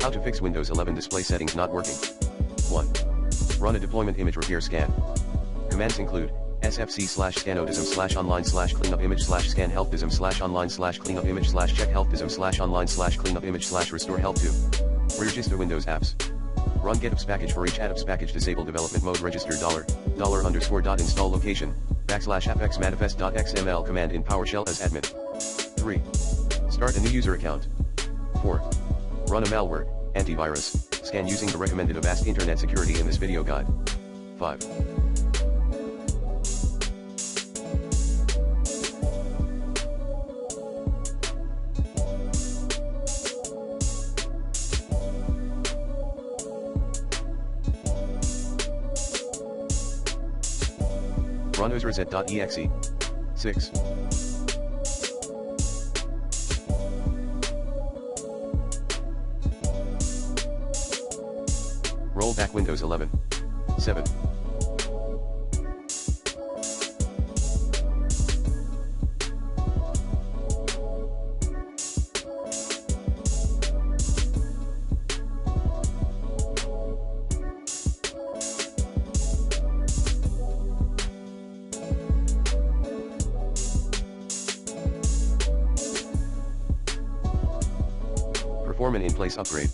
How to fix Windows 11 display settings not working. 1. Run a deployment image repair scan. Commands include sfc/scanodism/online/cleanup image/scan helpdism/online/cleanup image/check helpdism/online/cleanup image/restore help to register Windows apps. Run getups package for each apps package. Disable development mode. Register $_install location \apx manifest.xml command in PowerShell as admin. 3. Start a new user account. 4. Run a malware antivirus scan using the recommended Avast Internet Security in this video guide. 5. Run OSReset.exe. 6. Roll back Windows 11. 7. Perform an in-place upgrade.